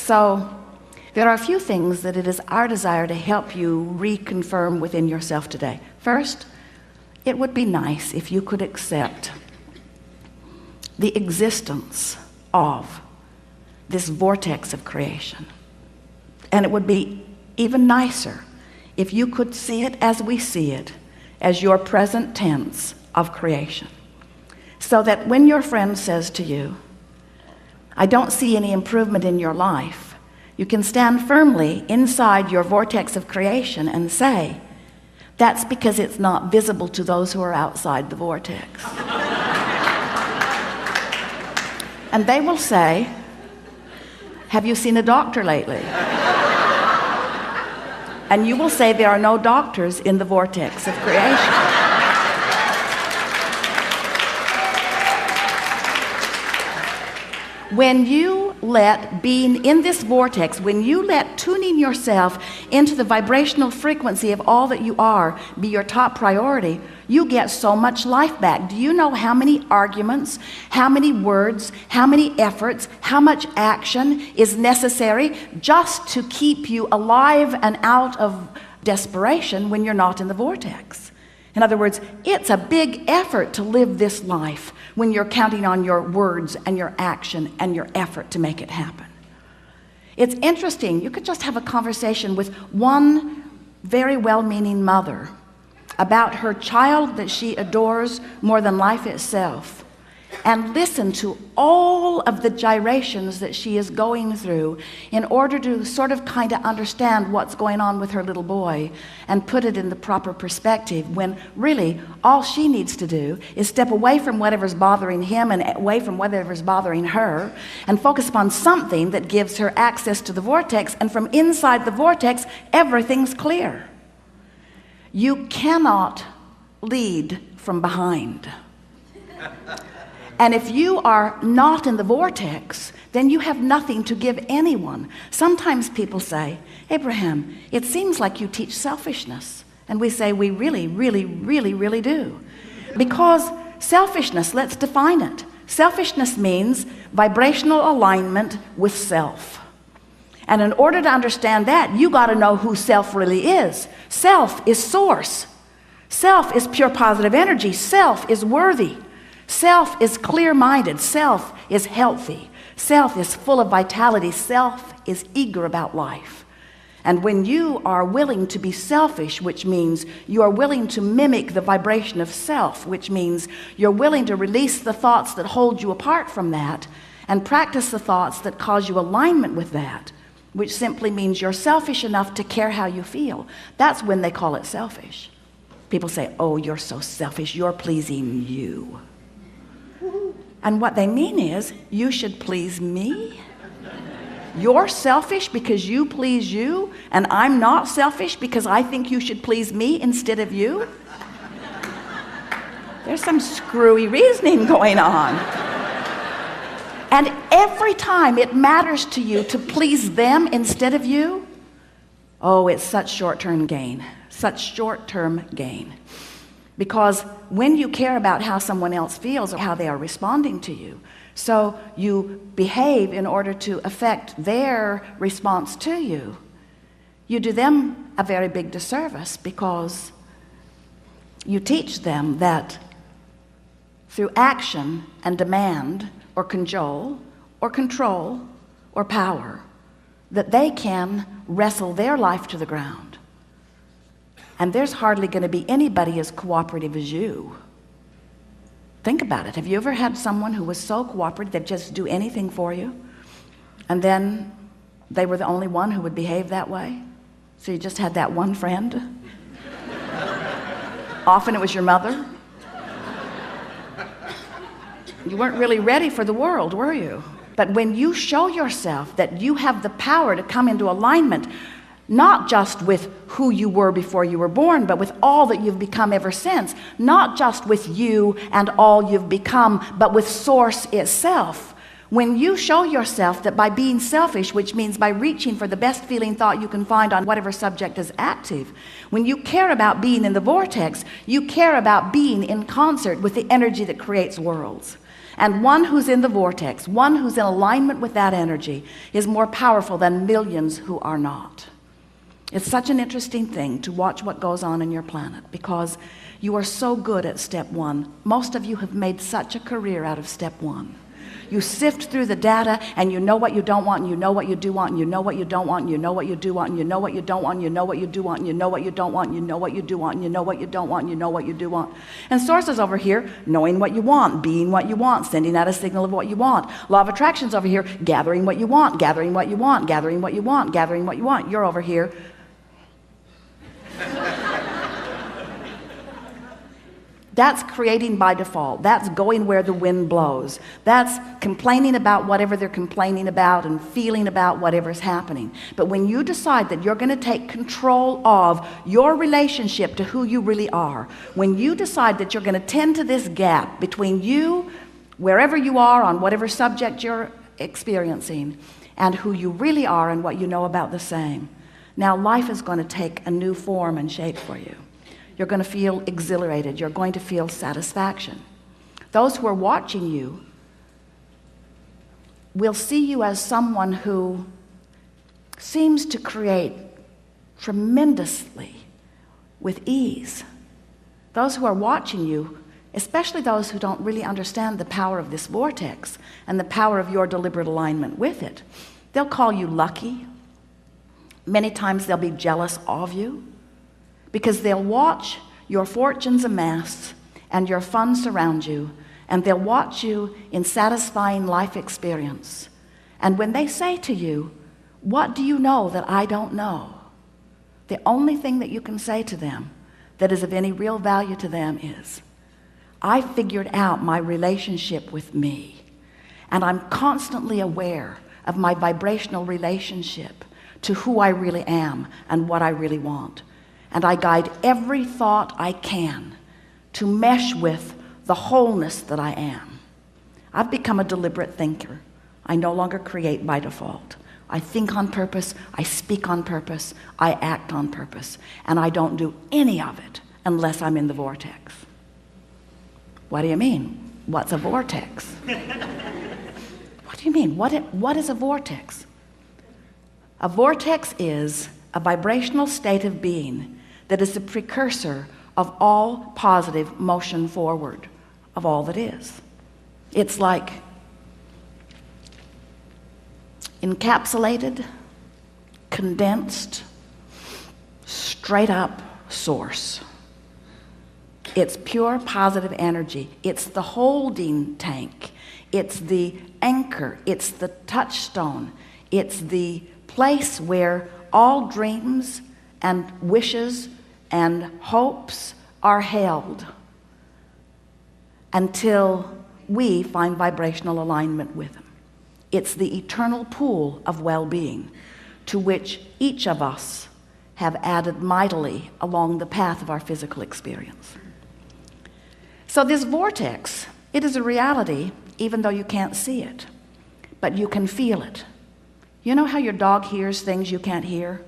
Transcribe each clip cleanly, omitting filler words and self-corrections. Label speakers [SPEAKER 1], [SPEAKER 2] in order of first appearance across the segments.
[SPEAKER 1] So there are a few things that it is our desire to help you reconfirm within yourself today. First, it would be nice if you could accept the existence of this vortex of creation. And it would be even nicer if you could see it as we see it, as your present tense of creation. So that when your friend says to you, I don't see any improvement in your life, you can stand firmly inside your vortex of creation and say, that's because it's not visible to those who are outside the vortex. And they will say, have you seen a doctor lately? And you will say, there are no doctors in the vortex of creation. When you let being in this vortex, when you let tuning yourself into the vibrational frequency of all that you are be your top priority, you get so much life back. Do you know how many arguments, how many words, how many efforts, how much action is necessary just to keep you alive and out of desperation when you're not in the vortex? In other words, it's a big effort to live this life when you're counting on your words and your action and your effort to make it happen. It's interesting, you could just have a conversation with one very well-meaning mother about her child that she adores more than life itself, and listen to all of the gyrations that she is going through in order to sort of kind of understand what's going on with her little boy and put it in the proper perspective, when really all she needs to do is step away from whatever's bothering him and away from whatever's bothering her and focus upon something that gives her access to the vortex, and from inside the vortex everything's clear. You cannot lead from behind. And if you are not in the vortex, then you have nothing to give anyone. Sometimes people say, Abraham, it seems like you teach selfishness. And we say, we really, really, really, really do. Because selfishness, let's define it. Selfishness means vibrational alignment with self. And in order to understand that, you got to know who self really is. Self is source. Self is pure positive energy. Self is worthy. Self is clear-minded. Self is healthy. Self is full of vitality. Self is eager about life. And when you are willing to be selfish, which means you are willing to mimic the vibration of self, which means you're willing to release the thoughts that hold you apart from that and practice the thoughts that cause you alignment with that, which simply means you're selfish enough to care how you feel. That's when they call it selfish. People say, oh, you're so selfish, you're pleasing you. And what they mean is, you should please me? You're selfish because you please you, and I'm not selfish because I think you should please me instead of you? There's some screwy reasoning going on. And every time it matters to you to please them instead of you, oh, it's such short-term gain, such short-term gain. Because when you care about how someone else feels or how they are responding to you, so you behave in order to affect their response to you, you do them a very big disservice, because you teach them that through action and demand or cajole or control or power, that they can wrestle their life to the ground. And there's hardly going to be anybody as cooperative as you. Think about it. Have you ever had someone who was so cooperative they'd just do anything for you, and then they were the only one who would behave that way? So you just had that one friend? Often it was your mother. You weren't really ready for the world, were you? But when you show yourself that you have the power to come into alignment, not just with who you were before you were born, but with all that you've become ever since, not just with you and all you've become, but with source itself. When you show yourself that by being selfish, which means by reaching for the best feeling thought you can find on whatever subject is active, when you care about being in the vortex, you care about being in concert with the energy that creates worlds. And one who's in the vortex, one who's in alignment with that energy, is more powerful than millions who are not. It's such an interesting thing to watch what goes on in your planet, because you are so good at step one. Most of you have made such a career out of step one. You sift through the data, and you know what you don't want, and you know what you do want, and you know what you don't want, and you know what you do want, and you know what you don't want, and you know what you do want, and you know what you don't want, and you know what you do want, and you know what you don't want, and you know what you do want. And source is over here, knowing what you want, being what you want, sending out a signal of what you want. Law of attraction's over here, gathering what you want, gathering what you want, gathering what you want, gathering what you want. You're over here. That's creating by default. That's going where the wind blows. That's complaining about whatever they're complaining about and feeling about whatever's happening. But when you decide that you're going to take control of your relationship to who you really are, when you decide that you're going to tend to this gap between you, wherever you are on whatever subject you're experiencing, and who you really are and what you know about the same, now life is going to take a new form and shape for you. You're going to feel exhilarated. You're going to feel satisfaction. Those who are watching you will see you as someone who seems to create tremendously with ease. Those who are watching you, especially those who don't really understand the power of this vortex and the power of your deliberate alignment with it, they'll call you lucky. Many times they'll be jealous of you, because they'll watch your fortunes amass and your funds surround you, and they'll watch you in satisfying life experience. And when they say to you, what do you know that I don't know? The only thing that you can say to them that is of any real value to them is, I figured out my relationship with me, and I'm constantly aware of my vibrational relationship to who I really am and what I really want. And I guide every thought I can to mesh with the wholeness that I am. I've become a deliberate thinker. I no longer create by default. I think on purpose, I speak on purpose, I act on purpose, and I don't do any of it unless I'm in the vortex. What do you mean? What's a vortex? What do you mean? What is a vortex? A vortex is a vibrational state of being that is the precursor of all positive motion forward of all that is. It's like encapsulated, condensed, straight up source. It's pure positive energy. It's the holding tank. It's the anchor. It's the touchstone. It's the place where all dreams and wishes and hopes are held until we find vibrational alignment with them. It's the eternal pool of well-being to which each of us have added mightily along the path of our physical experience. So this vortex, it is a reality even though you can't see it, but you can feel it. You know how your dog hears things you can't hear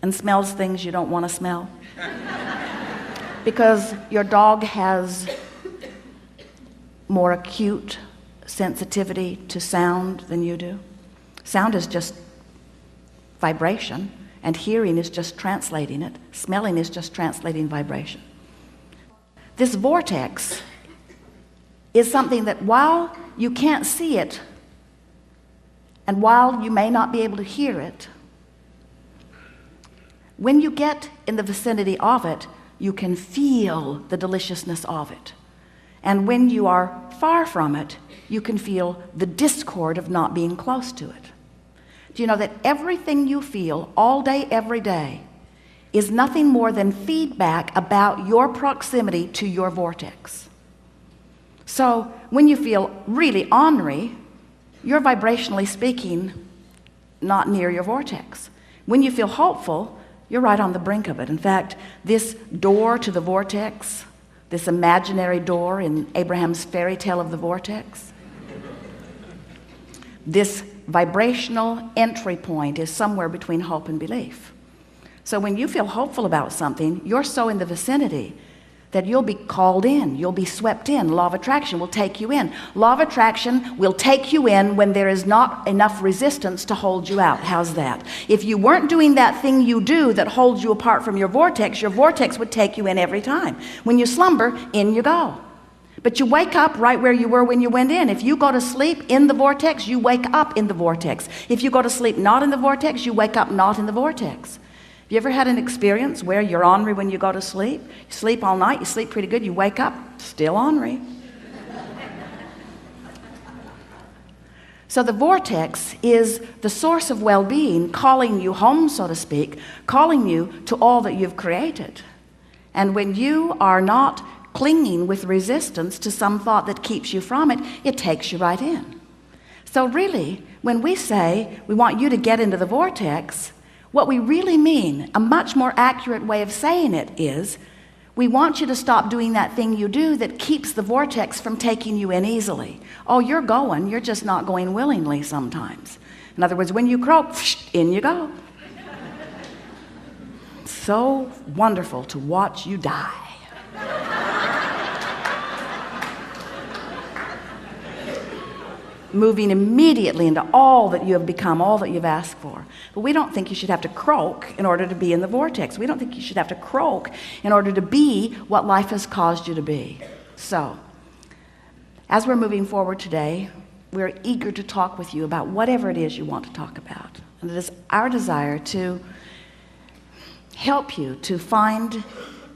[SPEAKER 1] and smells things you don't want to smell? Because your dog has more acute sensitivity to sound than you do. Sound is just vibration, and hearing is just translating it. Smelling is just translating vibration. This vortex is something that while you can't see it, and while you may not be able to hear it, when you get in the vicinity of it, you can feel the deliciousness of it. And when you are far from it, you can feel the discord of not being close to it. Do you know that everything you feel all day, every day, is nothing more than feedback about your proximity to your vortex? So when you feel really ornery, you're vibrationally speaking not near your vortex. When you feel hopeful, you're right on the brink of it. In fact, this door to the vortex, this imaginary door in Abraham's fairy tale of the vortex, this vibrational entry point is somewhere between hope and belief. So when you feel hopeful about something, you're so in the vicinity that you'll be called in, you'll be swept in. Law of attraction will take you in. Law of attraction will take you in when there is not enough resistance to hold you out. How's that? If you weren't doing that thing you do that holds you apart from your vortex would take you in every time. When you slumber, in you go. But you wake up right where you were when you went in. If you go to sleep in the vortex, you wake up in the vortex. If you go to sleep not in the vortex, you wake up not in the vortex. You ever had an experience where you're ornery when you go to sleep? You sleep all night, you sleep pretty good, you wake up, still ornery. So the vortex is the source of well-being, calling you home, so to speak, calling you to all that you've created. And when you are not clinging with resistance to some thought that keeps you from it, it takes you right in. So really, when we say we want you to get into the vortex, what we really mean, a much more accurate way of saying it is, we want you to stop doing that thing you do that keeps the vortex from taking you in easily. Oh, you're going, you're just not going willingly sometimes. In other words, when you croak, in you go. So wonderful to watch you die. Moving immediately into all that you have become, all that you've asked for. But we don't think you should have to croak in order to be in the vortex. We don't think you should have to croak in order to be what life has caused you to be. So, as we're moving forward today, we're eager to talk with you about whatever it is you want to talk about. And it is our desire to help you to find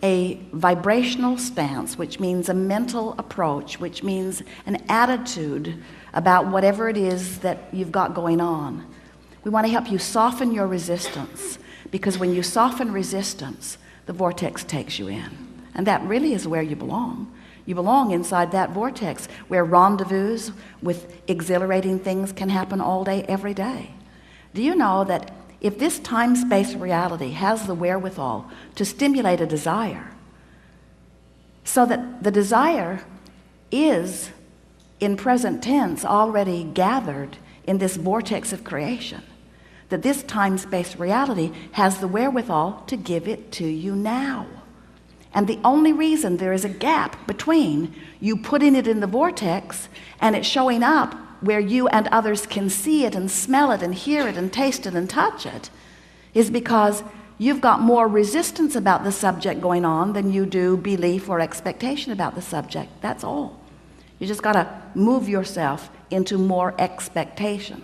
[SPEAKER 1] a vibrational stance, which means a mental approach, which means an attitude about whatever it is that you've got going on. We want to help you soften your resistance, because when you soften resistance, the vortex takes you in. And that really is where you belong. You belong inside that vortex where rendezvous with exhilarating things can happen all day, every day. Do you know that if this time-space reality has the wherewithal to stimulate a desire, so that the desire is in present tense already gathered in this vortex of creation, that this time-space reality has the wherewithal to give it to you now. And the only reason there is a gap between you putting it in the vortex and it showing up where you and others can see it and smell it and hear it and taste it and touch it is because you've got more resistance about the subject going on than you do belief or expectation about the subject. That's all. You just got to move yourself into more expectation.